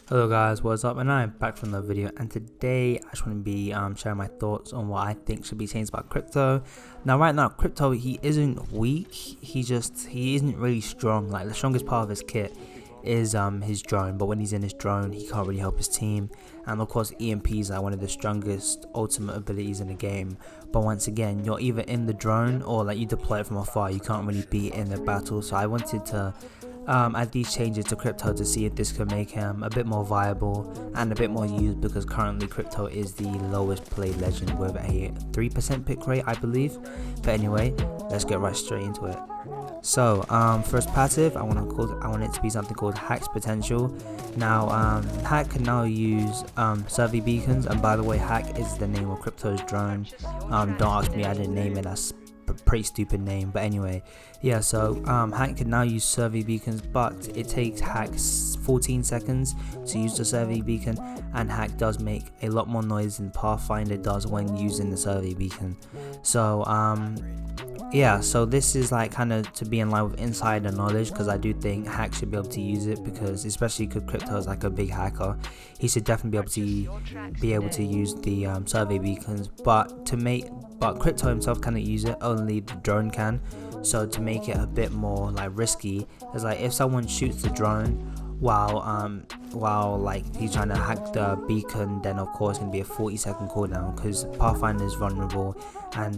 Hello guys, what's up? And I'm back from the video, and today I just want to be sharing my thoughts on what I think should be changed about Crypto. Now right now Crypto, he isn't weak, he isn't really strong. Like, the strongest part of his kit is his drone, but when he's in his drone he can't really help his team. And of course EMP is like one of the strongest ultimate abilities in the game, but once again you're either in the drone or like you deploy it from afar, you can't really be in the battle. So I wanted to add these changes to Crypto to see if this could make him a bit more viable and a bit more used, because currently Crypto is the lowest played legend with a 3% pick rate, I believe. But anyway, let's get right straight into it. So first passive, I want it to be something called Hack's Potential. Now Hack can now use survey beacons, and by the way, Hack is the name of Crypto's drone. Don't ask me, I didn't name it, that's pretty stupid name. But anyway, yeah, so Hack can now use survey beacons, but it takes Hack 14 seconds to use the survey beacon, and Hack does make a lot more noise than Pathfinder does when using the survey beacon. So yeah, so this is like kind of to be in line with insider knowledge, because I do think Hack should be able to use it, because especially because Crypto is like a big hacker, he should definitely be able to use the survey beacons. But Crypto himself cannot use it, only the drone can. So to make it a bit more like risky, is like if someone shoots the drone while like he's trying to hack the beacon, then of course it's gonna be a 40-second cooldown, because Pathfinder is vulnerable, and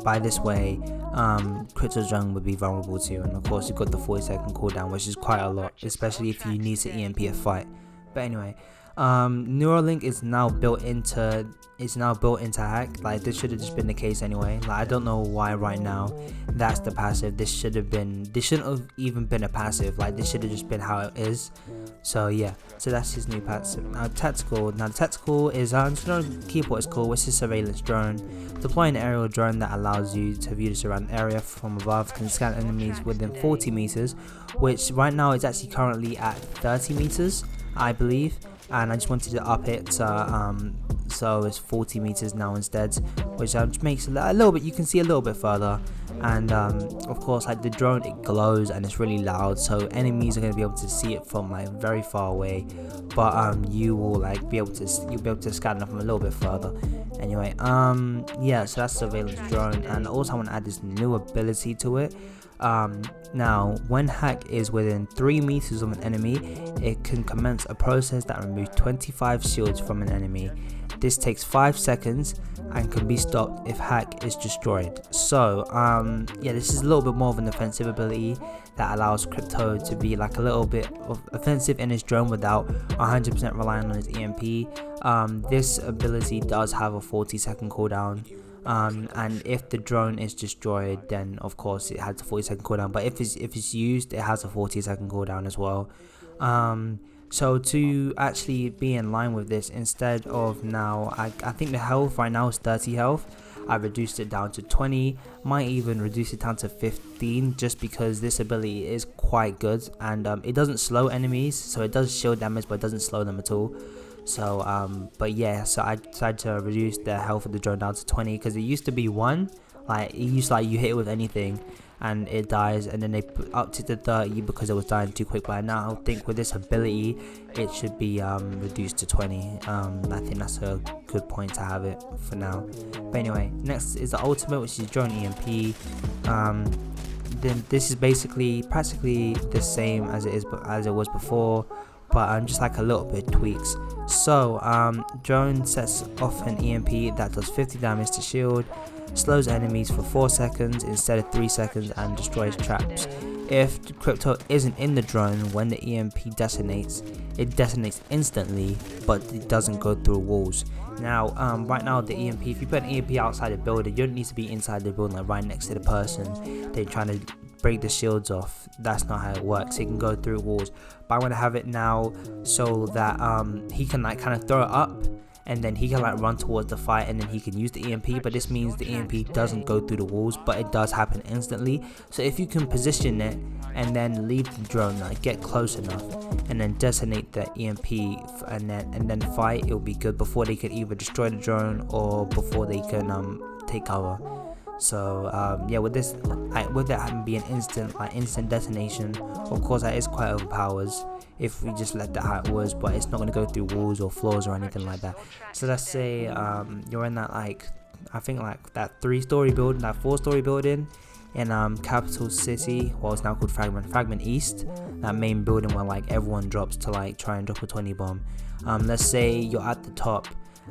by this way Crypto's drone would be vulnerable too. And of course you've got the 40-second cooldown, which is quite a lot, especially if you need to EMP a fight. But anyway, Neuralink is now built into Hack. Like, this should have just been the case anyway. Like, I don't know why right now that's the passive. This shouldn't have even been a passive. Like, this should have just been how it is. So yeah, so that's his new passive. Now the tactical is I'm just gonna keep what it's called, which is surveillance drone. Deploy an aerial drone that allows you to view the surrounding area from above, can scan enemies within 40 meters, which right now is actually currently at 30 meters, I believe. And I just wanted to up it so it's 40 meters now instead, which just makes a little bit, you can see a little bit further. And of course, like the drone, it glows and it's really loud, so enemies are going to be able to see it from like very far away, but you will like be able to scan them from a little bit further. Anyway, yeah, so that's surveillance drone. And also I want to add this new ability to it. Now when Hack is within 3 meters of an enemy, it can commence a process that removes 25 shields from an enemy. This takes 5 seconds and can be stopped if Hack is destroyed. So yeah, this is a little bit more of an offensive ability that allows Crypto to be like a little bit of offensive in his drone without 100% relying on his EMP. This ability does have a 40-second cooldown. And if the drone is destroyed, then of course it has a 40-second cooldown, but if it's used, it has a 40-second cooldown as well. So to actually be in line with this, instead of now, I think the health right now is 30 health, I reduced it down to 20, might even reduce it down to 15, just because this ability is quite good. And it doesn't slow enemies, so it does shield damage, but it doesn't slow them at all. So but yeah, so I decided to reduce the health of the drone down to 20, because it used to be 1, like it used to, like, you hit it with anything and it dies, and then they upped it to 30 because it was dying too quick. But I now think with this ability it should be reduced to 20. I think that's a good point to have it for now. But anyway, next is the ultimate, which is drone EMP. Then this is basically practically the same as it was before, but just like a little bit tweaks. So drone sets off an EMP that does 50 damage to shield, slows enemies for 4 seconds instead of 3 seconds, and destroys traps. If Crypto isn't in the drone when the EMP detonates, it detonates instantly, but it doesn't go through walls. Now right now the EMP, if you put an EMP outside the building, you don't need to be inside the building, like right next to the person they're trying to break the shields off. That's not how it works. It can go through walls, but I want to have it now so that he can like kind of throw it up, and then he can like run towards the fight, and then he can use the EMP. But this means the EMP doesn't go through the walls, but it does happen instantly. So if you can position it and then leave the drone, like get close enough, and then detonate the EMP and then fight, it'll be good before they can either destroy the drone or before they can take cover. So yeah, with this, with it having being instant detonation, of course that is quite overpowers if we just let that how it was, but it's not going to go through walls or floors or anything like that. So let's say you're in that I think that 3-story building, that 4-story building in Capital City, well it's now called Fragment East, that main building where everyone drops to try and drop a 20 bomb. Let's say you're at the top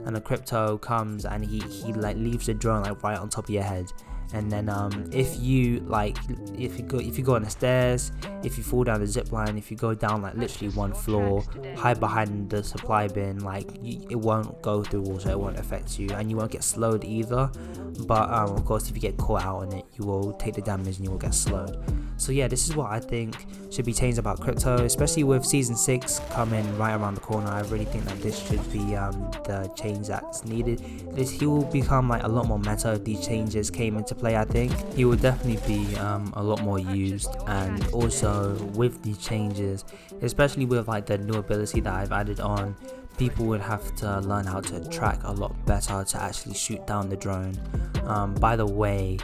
and a crypto comes and he leaves the drone right on top of your head, and then if you go on the stairs, if you fall down the zip line, if you go down literally 1 floor, hide behind the supply bin, it won't go through walls, so it won't affect you, and you won't get slowed either. But of course if you get caught out on it, you will take the damage and you will get slowed. So yeah, this is what I think should be changed about crypto, especially with season 6 coming right around the corner. I really think that this should be the change that's needed. He will become a lot more meta if these changes came into play. I think he will definitely be a lot more used, and also with these changes, especially with the new ability that I've added on, people would have to learn how to track a lot better to actually shoot down the drone. By the way,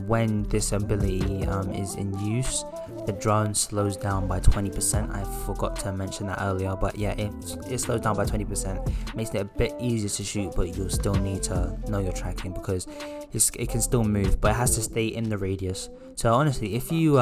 when this ability is in use, the drone slows down by 20%. I forgot to mention that earlier, but yeah, it slows down by 20%, makes it a bit easier to shoot, but you'll still need to know your tracking because it can still move, but it has to stay in the radius. So honestly, if you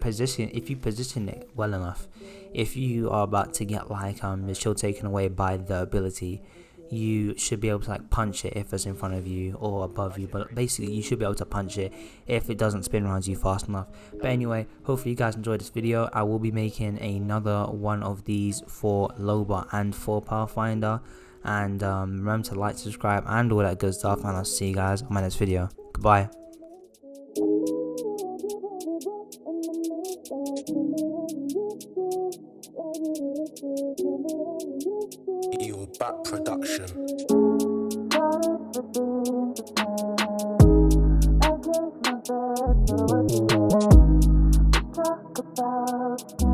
position it well enough, if you are about to get the shield taken away by the ability, you should be able to punch it if it's in front of you or above you, but basically you should be able to punch it if it doesn't spin around you fast enough. But anyway, hopefully you guys enjoyed this video. I will be making another one of these for Loba and for Pathfinder, and remember to like, subscribe and all that good stuff, and I'll see you guys on my next video. Goodbye. Your back production. I gave my best to what you talk about.